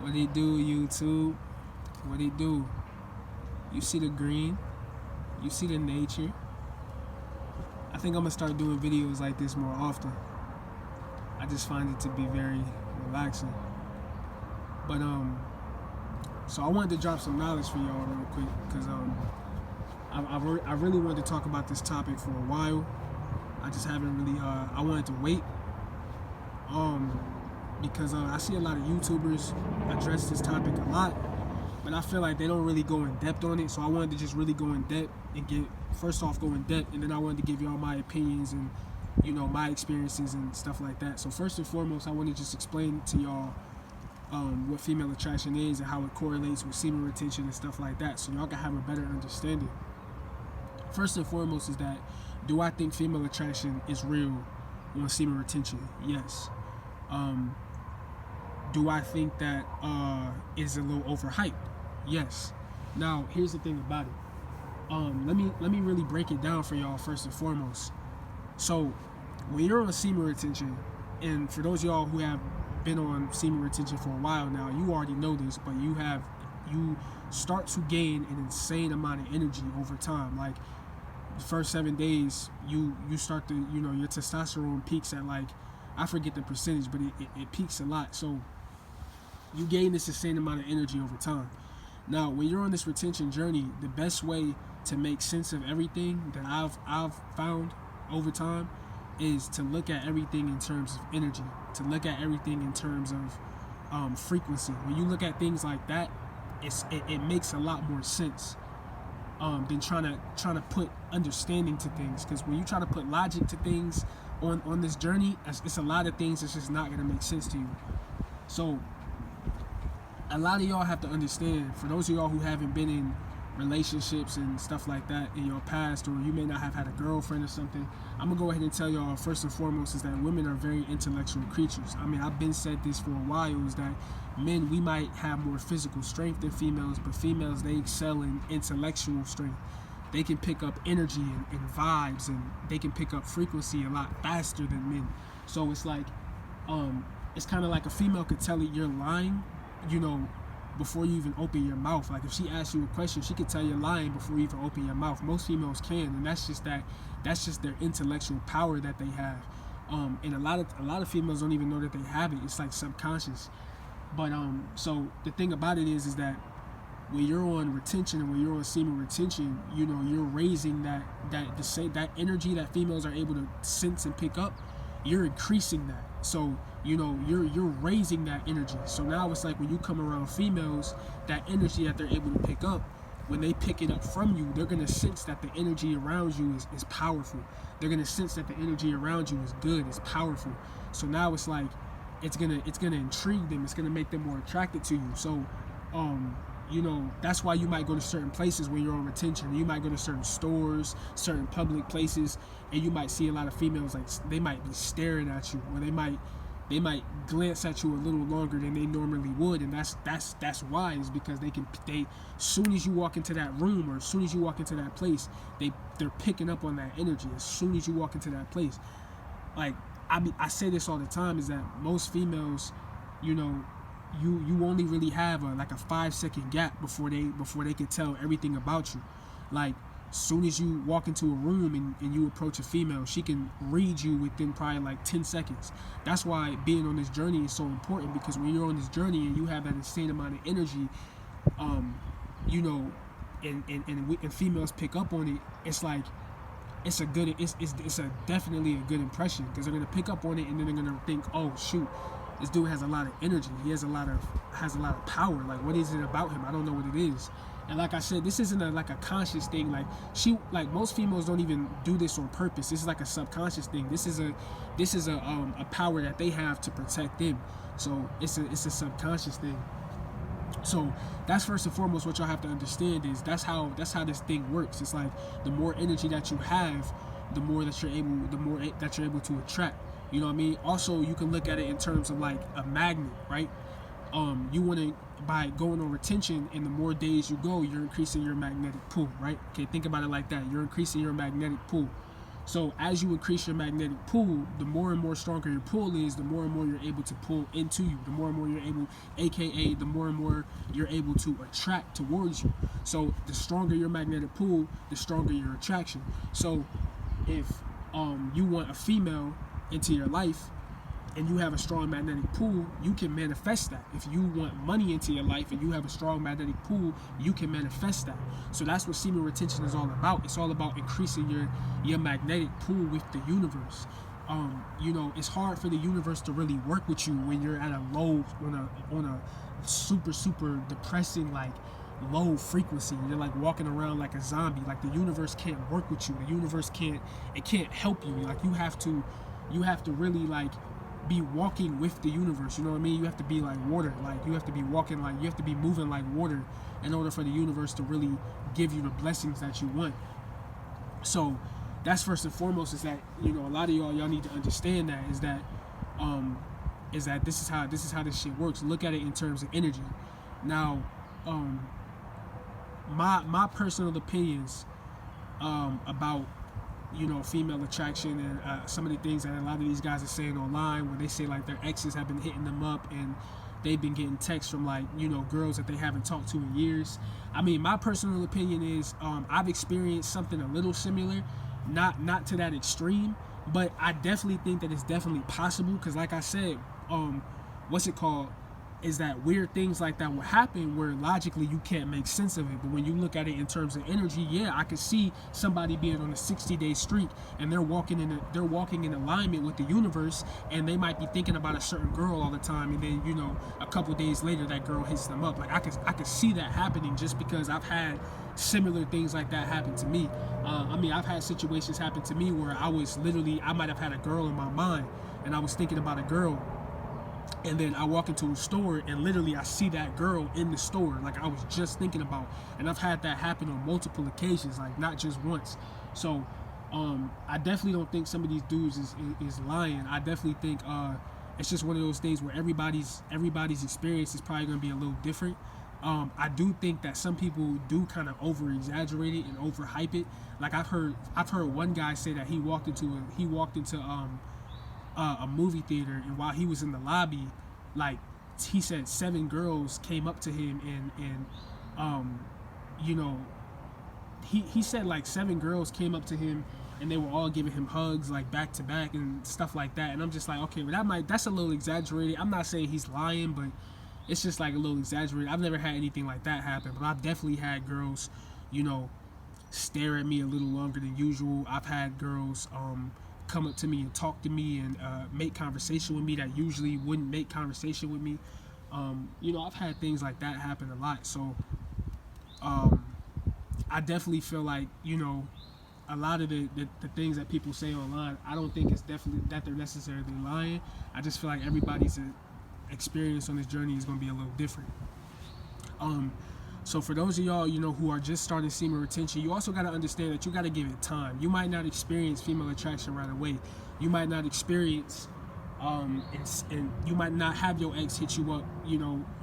What it do, YouTube? What it do? You see the green? You see the nature? I think I'm gonna start doing videos like this more often. I just find it to be very relaxing. But so I wanted to drop some knowledge for y'all real quick because I really wanted to talk about this topic for a while. I just haven't really. I wanted to wait. Because I see a lot of YouTubers address this topic a lot, but I feel like they don't really go in depth on it. So I wanted to just really go in depth and go in depth, and then I wanted to give y'all my opinions and my experiences and stuff like that. So first and foremost, I want to just explain to y'all what female attraction is and how it correlates with semen retention and stuff like that, so y'all can have a better understanding. First and foremost is that, do I think female attraction is real on semen retention? Yes. Do I think that is a little overhyped? Yes. Now, here's the thing about it. Let me really break it down for y'all first and foremost. So, when you're on semen retention, and for those of y'all who have been on semen retention for a while now, you already know this, but you start to gain an insane amount of energy over time. Like the first 7 days, you start to your testosterone peaks at, like, I forget the percentage, but it peaks a lot. So you gain this insane amount of energy over time. Now, when you're on this retention journey, the best way to make sense of everything that I've found over time is to look at everything in terms of energy, to look at everything in terms of frequency. When you look at things like that, it makes a lot more sense than trying to put understanding to things. Because when you try to put logic to things on this journey, it's a lot of things that's just not going to make sense to you. So a lot of y'all have to understand, for those of y'all who haven't been in relationships and stuff like that in your past, or you may not have had a girlfriend or something, I'm gonna go ahead and tell y'all first and foremost is that women are very intellectual creatures. I mean, I've been said this for a while, is that men, we might have more physical strength than females, but females, they excel in intellectual strength. They can pick up energy and vibes, and they can pick up frequency a lot faster than men. So it's like, it's kind of like a female could tell you you're lying, before you even open your mouth. Like if she asks you a question, she could tell you're lying before you even open your mouth. Most females can, and that's just their intellectual power that they have. And a lot of females don't even know that they have it. It's like subconscious. But so the thing about it is that when you're on retention and when you're on semen retention, you're raising that energy that females are able to sense and pick up. You're increasing that. So you're raising that energy. So now it's like when you come around females, that energy that they're able to pick up, when they pick it up from you, they're gonna sense that the energy around you is powerful. They're gonna sense that the energy around you is good, is powerful. So now it's like it's gonna intrigue them. It's gonna make them more attracted to you. So that's why you might go to certain places when you're on retention. You might go to certain stores, certain public places, and you might see a lot of females, like, they might be staring at you, or they might glance at you a little longer than they normally would. And that's why, is because they as soon as you walk into that room, or as soon as you walk into that place, they're picking up on that energy as soon as you walk into that place. Like, I say this all the time, is that most females, you only really have a 5-second gap before they can tell everything about you. Like, as soon as you walk into a room and you approach a female, she can read you within probably like 10 seconds. That's why being on this journey is so important, because when you're on this journey and you have that insane amount of energy, and females pick up on it, it's like, it's definitely a good impression, because they're gonna pick up on it, and then they're gonna think, oh shoot, this dude has a lot of energy. He has a lot of power. Like, what is it about him? I don't know what it is. And like I said, this isn't a conscious thing. Like most females don't even do this on purpose. This is like a subconscious thing. This is a power that they have to protect them. So it's a subconscious thing. So that's first and foremost what y'all have to understand, is that's how this thing works. It's like, the more energy that you have, the more that you're able to attract. You know what I mean? Also, you can look at it in terms of like a magnet, right? You want to, by going on retention, and the more days you go, you're increasing your magnetic pull, right? Okay, think about it like that. You're increasing your magnetic pull. So as you increase your magnetic pull, the more and more stronger your pull is, the more and more you're able to pull into you, the more and more you're able, aka the more and more you're able to attract towards you. So the stronger your magnetic pull, the stronger your attraction. So if you want a female into your life and you have a strong magnetic pull, you can manifest that. If you want money into your life and you have a strong magnetic pull, you can manifest that. So that's what semen retention is all about. It's all about increasing your magnetic pull with the universe. It's hard for the universe to really work with you when you're at a low, on a super depressing, like low frequency. You're like walking around like a zombie. Like the universe can't work with you. The universe can't help you. Like you have to really like be walking with the universe. You know what I mean? You have to be like water. Like you have to be walking, like you have to be moving like water in order for the universe to really give you the blessings that you want. So that's first and foremost, is that, a lot of y'all need to understand that is that this is how this shit works. Look at it in terms of energy. Now, my personal opinions about female attraction and some of the things that a lot of these guys are saying online, where they say like their exes have been hitting them up and they've been getting texts from like girls that they haven't talked to in years. I mean, my personal opinion is I've experienced something a little similar, not to that extreme, but I definitely think that it's definitely possible, because like I said, is that weird things like that will happen where logically you can't make sense of it. But when you look at it in terms of energy, yeah, I could see somebody being on a 60-day streak and they're walking in alignment with the universe, and they might be thinking about a certain girl all the time, and then a couple days later that girl hits them up. Like I could see that happening, just because I've had similar things like that happen to me. I've had situations happen to me where I might have had a girl in my mind and I was thinking about a girl, and then I walk into a store and literally I see that girl in the store like I was just thinking about. And I've had that happen on multiple occasions, like not just once. So I definitely don't think some of these dudes is lying. I definitely think it's just one of those things where everybody's experience is probably going to be a little different. I do think that some people do kind of over exaggerate it and overhype it. Like I've heard one guy say that he walked into a movie theater, and while he was in the lobby, like he said 7 girls came up to him and he said like 7 girls came up to him and they were all giving him hugs like back to back and stuff like that. And I'm just like, okay, well that's a little exaggerated. I'm not saying he's lying, but it's just like a little exaggerated. I've never had anything like that happen, but I've definitely had girls stare at me a little longer than usual. I've had girls come up to me and talk to me and make conversation with me that usually wouldn't make conversation with me. I've had things like that happen a lot. So I definitely feel like a lot of the things that people say online, I don't think it's definitely that they're necessarily lying. I just feel like everybody's experience on this journey is going to be a little different. So for those of y'all, who are just starting semen retention, you also got to understand that you got to give it time. You might not experience female attraction right away. You might not experience, and you might not have your ex hit you up,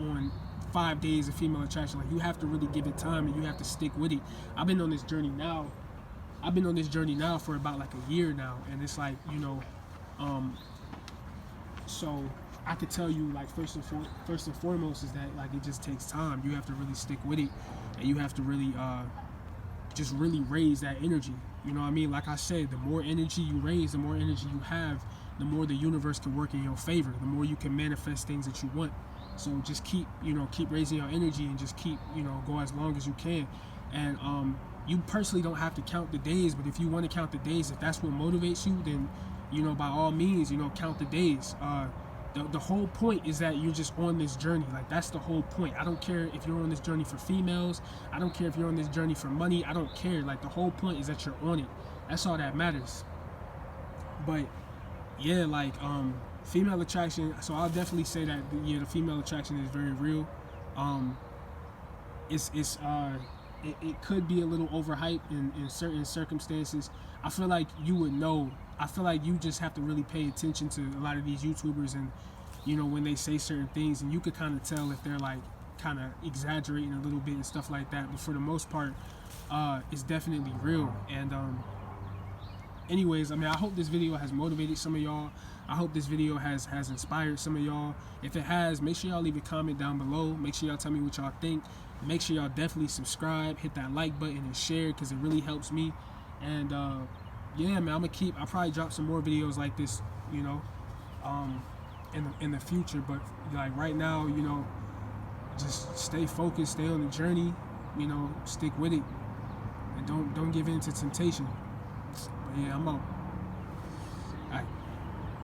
on 5 days of female attraction. Like you have to really give it time and you have to stick with it. I've been on this journey now for about like a year now, and it's like, so I could tell you, like, first and foremost is that, like, it just takes time. You have to really stick with it, and you have to really just really raise that energy. You know what I mean? Like I said, the more energy you raise, the more energy you have, the more the universe can work in your favor, the more you can manifest things that you want. So just keep raising your energy and just keep, go as long as you can. And you personally don't have to count the days, but if you want to count the days, if that's what motivates you, then, by all means, count the days. The whole point is that you're just on this journey. Like, that's the whole point. I don't care if you're on this journey for females. I don't care if you're on this journey for money. I don't care. Like, the whole point is that you're on it. That's all that matters. But yeah, like, female attraction. So I'll definitely say that the female attraction is very real. It could be a little overhyped in certain circumstances. I feel like you would know. I feel like you just have to really pay attention to a lot of these YouTubers and, when they say certain things, and you could kind of tell if they're like kind of exaggerating a little bit and stuff like that. But for the most part, it's definitely real. And anyways, I mean, I hope this video has motivated some of y'all. I hope this video has inspired some of y'all. If it has, make sure y'all leave a comment down below. Make sure y'all tell me what y'all think. Make sure y'all definitely subscribe, hit that like button, and share, because it really helps me. And yeah, man, I'll probably drop some more videos like this, you know, in the future. But like right now, you know, just stay focused, stay on the journey, you know, stick with it, and don't give in to temptation. But yeah, I'm out.